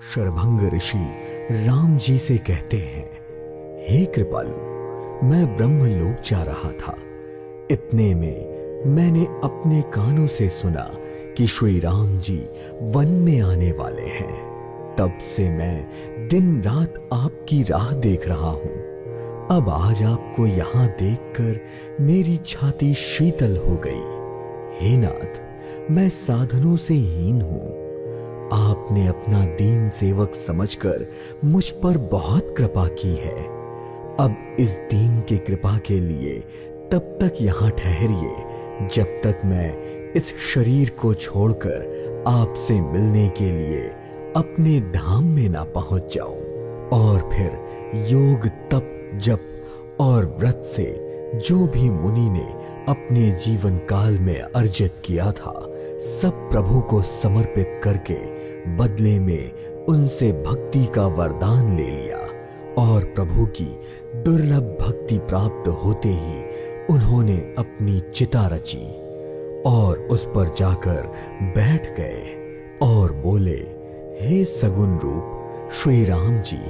शरभंग ऋषि राम जी से कहते हैं, हे कृपालु, मैं ब्रह्मलोक जा रहा था। इतने में मैंने अपने कानों से सुना कि श्री राम जी वन में आने वाले हैं। तब से मैं दिन रात आपकी राह देख रहा हूं। अब आज आपको यहां देखकर मेरी छाती शीतल हो गई। हे नाथ, मैं साधनों से हीन हूं। आपने अपना दीन सेवक समझकर मुझ पर बहुत कृपा की है। अब इस दीन की कृपा के लिए तब तक यहां ठहरिए जब तक मैं इस शरीर को छोड़कर आपसे मिलने के लिए अपने धाम में ना पहुंच जाऊं। और फिर योग, तप, जप और व्रत से जो भी मुनि ने अपने जीवन काल में अर्जित किया था, सब प्रभु को समर्पित करके बदले में उनसे भक्ति का वरदान ले लिया। और प्रभु की दुर्लभ भक्ति प्राप्त होते ही उन्होंने अपनी चिता रची और उस पर जाकर बैठ गए और बोले, हे सगुण रूप श्री राम जी,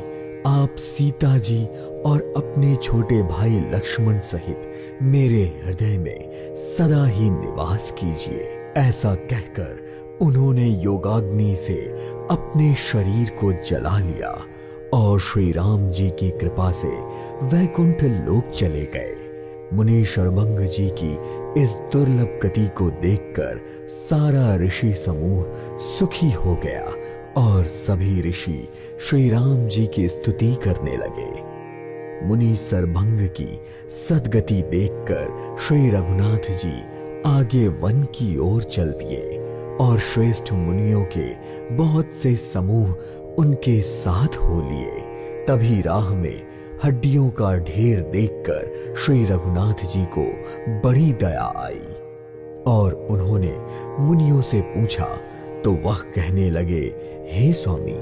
आप सीता जी और अपने छोटे भाई लक्ष्मण सहित मेरे हृदय में सदा ही निवास कीजिए। ऐसा कहकर उन्होंने योगाग्नि से अपने शरीर को जला लिया और श्री राम जी की कृपा से वैकुंठ लोक चले गए। मुनि शरभंग जी की इस दुर्लभ गति को देखकर सारा ऋषि समूह सुखी हो गया और सभी ऋषि श्री राम जी की स्तुति करने लगे। मुनि शरभंग की सद्गति देखकर श्री रघुनाथ जी आगे वन की ओर चल दिए और श्रेष्ठ मुनियों के बहुत से समूह उनके साथ हो लिए। तभी राह में हड्डियों का ढेर देखकर श्री रघुनाथ जी को बड़ी दया आई और उन्होंने मुनियों से पूछा तो वह कहने लगे, हे स्वामी,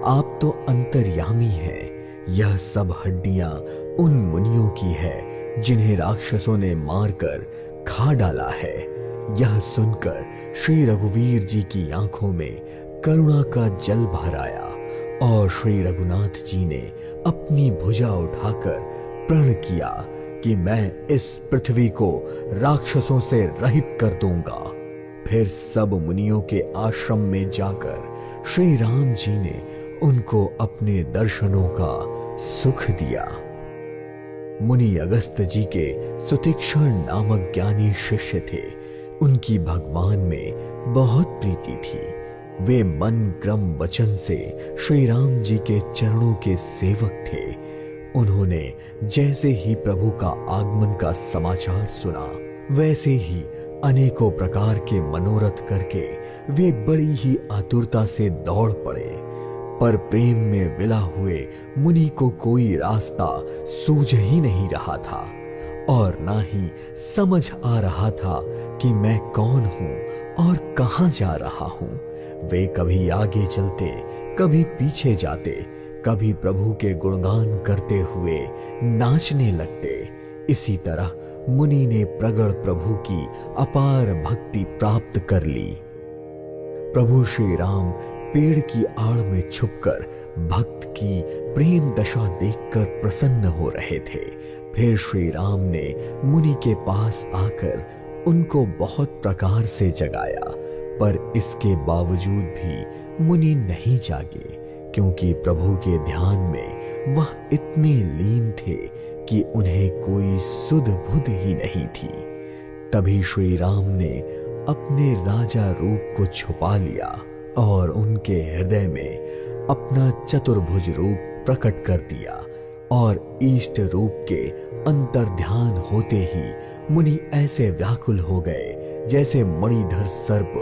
आप तो अंतर्यामी हैं। यह सब हड्डियां उन मुनियों की है जिन्हें राक्षसों ने मारकर खा डाला है। यह सुनकर श्री रघुवीर जी की आंखों में करुणा का जल भर आया और श्री रघुनाथ जी ने अपनी भुजा उठाकर प्रण किया कि मैं इस पृथ्वी को राक्षसों से रहित कर दूंगा। फिर सब मुनियों के आश्रम में जाकर श्री राम जी ने उनको अपने दर्शनों का सुख दिया। मुनि अगस्त जी के सुतीक्षण नामक ज्ञानी शिष्य थे। उनकी भगवान में बहुत प्रीति थी। वे मन क्रम वचन से श्री राम जी के चरणों के सेवक थे। उन्होंने जैसे ही प्रभु का आगमन का समाचार सुना, वैसे ही अनेकों प्रकार के मनोरथ करके वे बड़ी ही आतुरता से दौड़ पड़े। पर प्रेम में विला हुए मुनि को कोई रास्ता सूझ ही नहीं रहा था और ना ही समझ आ रहा था कि मैं कौन हूं और कहां जा रहा हूं। वे कभी आगे चलते, कभी पीछे जाते, कभी प्रभु के गुणगान करते हुए नाचने लगते। इसी तरह मुनि ने प्रगढ़ प्रभु की अपार भक्ति प्राप्त कर ली। प्रभु श्री राम पेड़ की आड़ में छुपकर भक्त की प्रेम दशा देखकर प्रसन्न हो रहे थे। फिर श्री राम ने मुनि के पास आकर उनको बहुत प्रकार से जगाया, पर इसके बावजूद भी मुनि नहीं जागे, क्योंकि प्रभु के ध्यान में वह इतने लीन थे कि उन्हें कोई सुध बुध ही नहीं थी। तभी श्री राम ने अपने राजा रूप को छुपा लिया और उनके हृदय में अपना चतुर्भुज रूप प्रकट कर दिया और इष्ट रूप के अंतर्ध्यान होते ही मुनि ऐसे व्याकुल हो गए जैसे मणिधर सर्प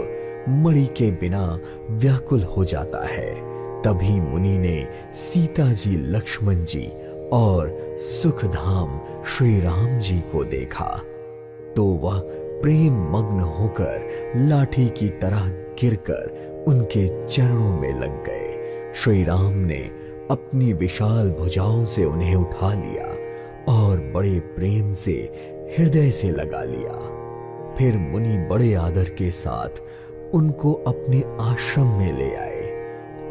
मणि के बिना व्याकुल हो जाता है। तभी मुनि ने सीता जी, लक्ष्मण जी और सुखधाम श्री राम जी को देखा तो वह प्रेम मग्न होकर लाठी की तरह गिरकर उनके चरणों में लग गए। श्री राम ने अपनी विशाल भुजाओं से उन्हें उठा लिया और बड़े प्रेम से हृदय से लगा लिया। फिर मुनि बड़े आदर के साथ उनको अपने आश्रम में ले आए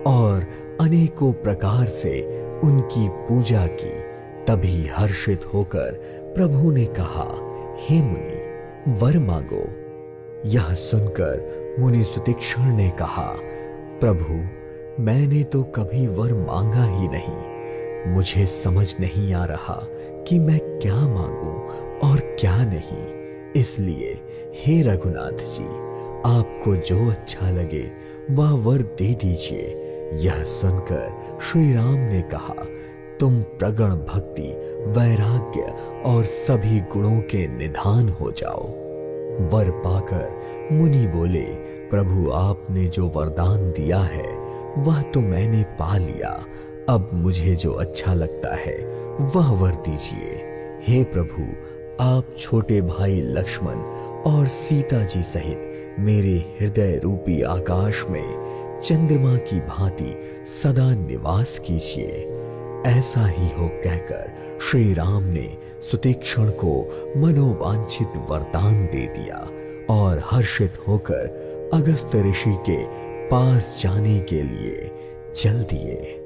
और अनेकों प्रकार से उनकी पूजा की। तभी हर्षित होकर प्रभु ने कहा, हे मुनि, वर मांगो। यह सुनकर मुनि सुतीक्ष्ण ने कहा, प्रभु, मैंने तो कभी वर मांगा ही नहीं। मुझे समझ नहीं आ रहा कि मैं क्या मांगूं और क्या नहीं। इसलिए हे रघुनाथ जी, आपको जो अच्छा लगे वह वर दे दीजिए। यह सुनकर श्री राम ने कहा, तुम प्रगण भक्ति, वैराग्य और सभी गुणों के निधान हो जाओ। वर पाकर मुनि बोले, प्रभु, आपने जो वरदान दिया है वह तो मैंने पा लिया। अब मुझे जो अच्छा लगता है वह वर दीजिए। हे प्रभु, आप छोटे भाई लक्ष्मण और सीता जी सहित मेरे हृदय रूपी आकाश में चंद्रमा की भांति सदा निवास कीजिए। ऐसा ही हो कहकर श्री राम ने सुतीक्ष्ण को मनोवांछित वरदान दे दिया और हर्षित होकर अगस्त्य ऋषि के पास जाने के लिए चल दिए।